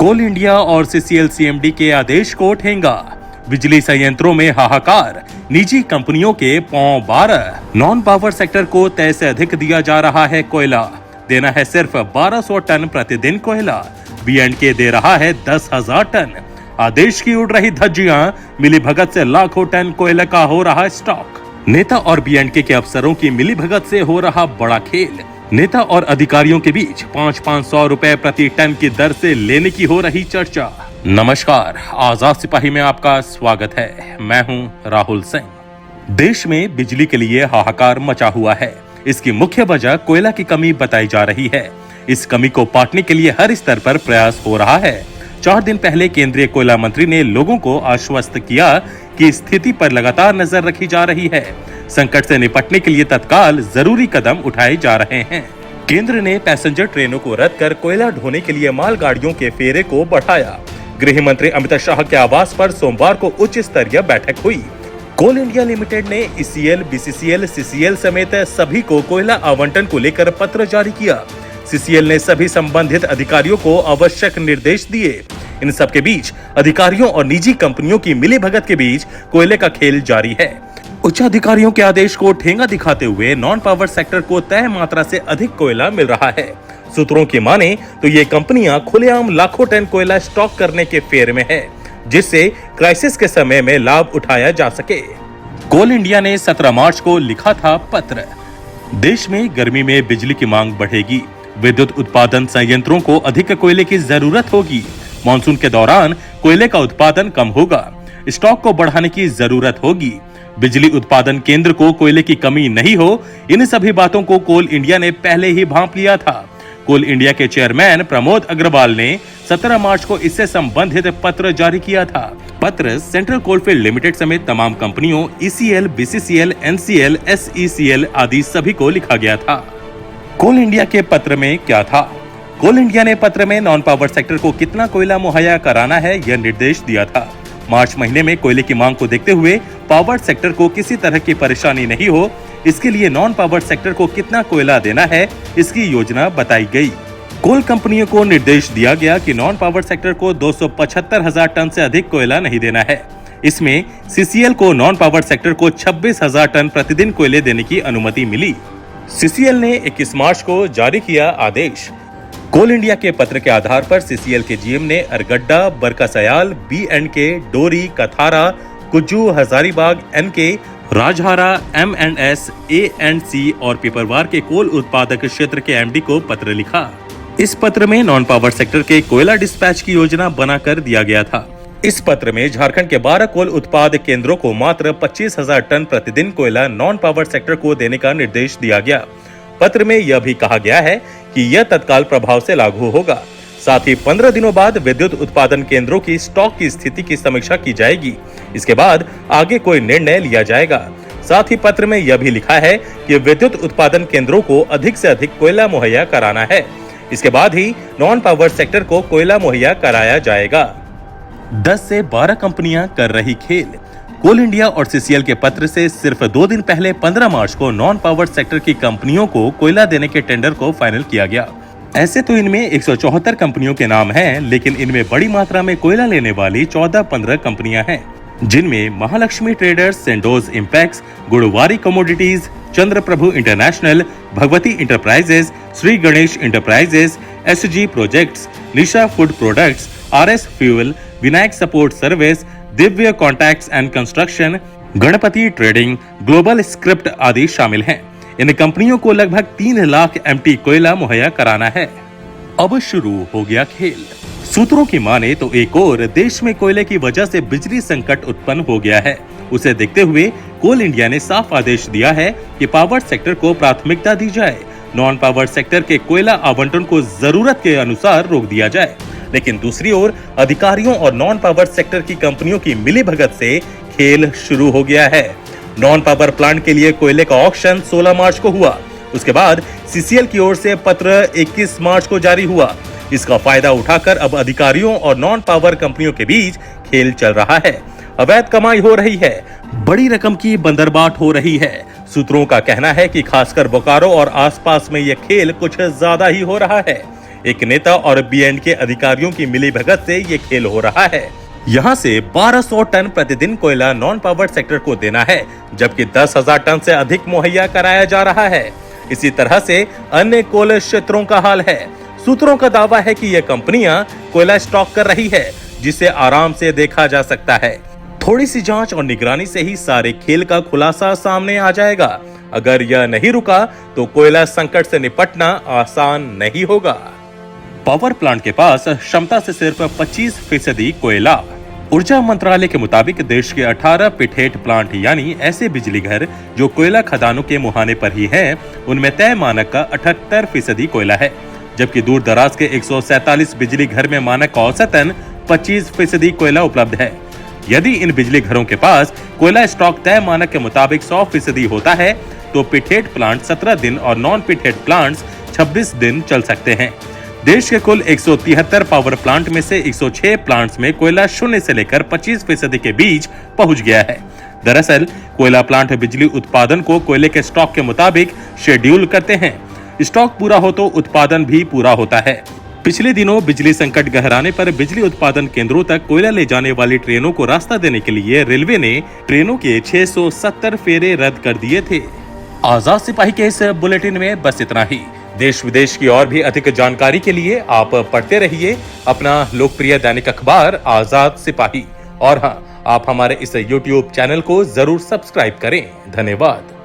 कोल India और CCL CMD के आदेश को ठेंगा। बिजली संयंत्रों में हाहाकार, निजी कंपनियों के पौं 12। नॉन पावर सेक्टर को तय से अधिक दिया जा रहा है कोयला, देना है सिर्फ 1200 टन प्रतिदिन कोयला। बीएंडके दे रहा है 10,000 टन। आदेश की उड़ रही धज्जियां, मिलीभगत से लाखों टन कोयले का हो रहा स्टॉक। नेता और बीएंडके के अफसरों की मिलीभगत से हो रहा बड़ा खेल। नेता और अधिकारियों के बीच 500 रुपए प्रति टन की दर से लेने की हो रही चर्चा। नमस्कार, आजाद सिपाही में आपका स्वागत है। मैं हूं राहुल सिंह। देश में बिजली के लिए हाहाकार मचा हुआ है। इसकी मुख्य वजह कोयला की कमी बताई जा रही है। इस कमी को पाटने के लिए हर स्तर पर प्रयास हो रहा है। 4 दिन पहले केंद्रीय कोयला मंत्री ने लोगों को आश्वस्त किया कि स्थिति पर लगातार नजर रखी जा रही है। संकट से निपटने के लिए तत्काल जरूरी कदम उठाए जा रहे हैं। केंद्र ने पैसेंजर ट्रेनों को रद्द कर कोयला ढोने के लिए मालगाड़ियों के फेरे को बढ़ाया। गृह मंत्री अमित शाह के आवास पर सोमवार को उच्च स्तरीय बैठक हुई। कोल इंडिया लिमिटेड ने ईसीएल, बीसीसीएल, सीसीएल समेत सभी को कोयला आवंटन को लेकर पत्र जारी किया। सीसीएल ने सभी संबंधित अधिकारियों को आवश्यक निर्देश दिए। इन सब के बीच अधिकारियों और निजी कंपनियों की मिलीभगत के बीच कोयले का खेल जारी है। उच्च अधिकारियों के आदेश को ठेंगा दिखाते हुए नॉन पावर सेक्टर को तय मात्रा से अधिक कोयला मिल रहा है। सूत्रों की माने तो ये कंपनियां खुलेआम लाखों टन कोयला स्टॉक करने के फेर में है, जिससे क्राइसिस के समय में लाभ उठाया जा सके। कोल इंडिया ने 17 मार्च को लिखा था पत्र। देश में गर्मी में बिजली की मांग बढ़ेगी। विद्युत उत्पादन संयंत्रों को अधिक कोयले की जरूरत होगी। मानसून के दौरान कोयले का उत्पादन कम होगा। स्टॉक को बढ़ाने की जरूरत होगी। बिजली उत्पादन केंद्र को कोयले की कमी नहीं हो, इन सभी बातों को कोल इंडिया ने पहले ही भांप लिया था। कोल इंडिया के चेयरमैन प्रमोद अग्रवाल ने 17 मार्च को इससे संबंधित पत्र जारी किया था। पत्र सेंट्रल कोलफील्ड लिमिटेड समेत तमाम कंपनियों ईसीएल, बीसीसीएल, एनसीएल, एसईसीएल आदि सभी को लिखा गया था। कोल इंडिया के पत्र में क्या था? कोल इंडिया ने पत्र में नॉन पावर सेक्टर को कितना कोयला मुहैया कराना है, यह निर्देश दिया था। मार्च महीने में कोयले की मांग को देखते हुए पावर सेक्टर को किसी तरह की परेशानी नहीं हो, इसके लिए नॉन पावर सेक्टर को कितना कोयला देना है, इसकी योजना बताई गई। कोल कंपनियों को निर्देश दिया गया कि नॉन पावर सेक्टर को 275,000 टन से अधिक कोयला नहीं देना है। इसमें सीसीएल को नॉन पावर सेक्टर को 26,000 टन प्रतिदिन कोयले देने की अनुमति मिली। सीसीएल ने 21 मार्च को जारी किया आदेश। कोल इंडिया के पत्र के आधार पर सीसीएल के जीएम ने अरगड्डा, बरकासयाल, बीएंडके, डोरी, कथारा, कुज्जू, हजारीबाग, एनके, राजहारा, एमएंडएस, एएंडसी और पिपरवार के कोल उत्पादक क्षेत्र के एमडी को पत्र लिखा। इस पत्र में नॉन पावर सेक्टर के कोयला डिस्पैच की योजना बनाकर दिया गया था। इस पत्र में झारखंड के 12 कोल उत्पाद केंद्रों को मात्र 25,000 टन प्रतिदिन कोयला नॉन पावर सेक्टर को देने का निर्देश दिया गया। पत्र में यह भी कहा गया है कि यह तत्काल प्रभाव से लागू होगा। साथ ही 15 दिनों बाद विद्युत उत्पादन केंद्रों की स्टॉक की स्थिति की समीक्षा की जाएगी। इसके बाद आगे कोई निर्णय लिया जाएगा। साथ ही पत्र में यह भी लिखा है कि विद्युत उत्पादन केंद्रों को अधिक से अधिक कोयला मुहैया कराना है। इसके बाद ही नॉन पावर सेक्टर को कोयला मुहैया कराया जाएगा। 10 से 12 कंपनियां कर रही खेल। कोल इंडिया और सीसीएल के पत्र से सिर्फ 2 दिन पहले 15 मार्च को नॉन पावर सेक्टर की कंपनियों को कोयला देने के टेंडर को फाइनल किया गया। ऐसे तो इनमें 174 कंपनियों के नाम हैं, लेकिन इनमें बड़ी मात्रा में कोयला लेने वाली 14-15 कंपनियां हैं, जिनमें Mahalakshmi Traders, Sandoz Impex, Gudwari Commodities, Chandra Prabhu International, Bhagwati Enterprises, Shri Ganesh Enterprises, SG Projects, Nisha Food Products, RS Fuel, Vinayak Support Service, Divya Contacts and Construction, Ganpati Trading, Global Script आदि शामिल हैं। इन कंपनियों को लगभग 3 लाख एमटी कोयला मुहैया कराना है। अब शुरू हो गया खेल। सूत्रों की माने तो एक और देश में कोयले की वजह से बिजली संकट उत्पन्न हो गया है। उसे देखते हुए कोल इंडिया ने साफ आदेश दिया है कि पावर सेक्टर को प्राथमिकता दी जाए। नॉन पावर सेक्टर के कोयला आवंटन को जरूरत के अनुसार रोक दिया जाए। लेकिन दूसरी ओर अधिकारियों और नॉन पावर सेक्टर की कंपनियों की मिलीभगत से खेल शुरू हो गया है। नॉन पावर प्लांट के लिए कोयले का ऑक्शन 16 मार्च को हुआ। उसके बाद सीसीएल की ओर से पत्र 21 मार्च को जारी हुआ। इसका फायदा उठाकर अब अधिकारियों और नॉन पावर कंपनियों के बीच खेल चल रहा है। अवैध कमाई हो रही है, बड़ी रकम की बंदरबाट हो रही है। सूत्रों का कहना है कि खासकर बोकारो और आसपास में यह खेल कुछ ज्यादा ही हो रहा है। एक नेता और B&K अधिकारियों की मिलीभगत से ये खेल हो रहा है। यहाँ से 1200 टन प्रतिदिन कोयला नॉन पावर सेक्टर को देना है, जबकि 10,000 टन से अधिक मुहैया कराया जा रहा है। इसी तरह से अन्य कोल क्षेत्रों का हाल है। सूत्रों का दावा है कि ये कंपनियां कोयला स्टॉक कर रही है, जिसे आराम से देखा जा सकता है। थोड़ी सी जांच और निगरानी से ही सारे खेल का खुलासा सामने आ जाएगा। अगर यह नहीं रुका तो कोयला संकट से निपटना आसान नहीं होगा। पावर प्लांट के पास क्षमता से सिर्फ 25% कोयला। ऊर्जा मंत्रालय के मुताबिक देश के 18 पिठेट प्लांट यानी ऐसे बिजली घर जो कोयला खदानों के मुहाने पर ही हैं, उनमें तय मानक का 78% कोयला है, जबकि दूर दराज के 147 बिजली घर में मानक का औसतन 25% कोयला उपलब्ध है। यदि इन बिजली घरों के पास कोयला स्टॉक तय मानक के मुताबिक 100% होता है तो पिठेट प्लांट 17 दिन और नॉन पिठेट प्लांट्स 26 दिन चल सकते हैं। देश के कुल 173 पावर प्लांट में से 106 प्लांट्स में कोयला 0 से लेकर 25% के बीच पहुंच गया है। दरअसल कोयला प्लांट बिजली उत्पादन को कोयले के स्टॉक के मुताबिक शेड्यूल करते हैं। स्टॉक पूरा हो तो उत्पादन भी पूरा होता है। पिछले दिनों बिजली संकट गहराने पर बिजली उत्पादन केंद्रों तक कोयला ले जाने वाली ट्रेनों को रास्ता देने के लिए रेलवे ने ट्रेनों के 670 फेरे रद्द कर दिए थे। आजाद सिपाही के इस बुलेटिन में बस इतना ही। देश विदेश की और भी अधिक जानकारी के लिए आप पढ़ते रहिए अपना लोकप्रिय दैनिक अखबार आजाद सिपाही। और हाँ, आप हमारे इस YouTube चैनल को जरूर सब्सक्राइब करें। धन्यवाद।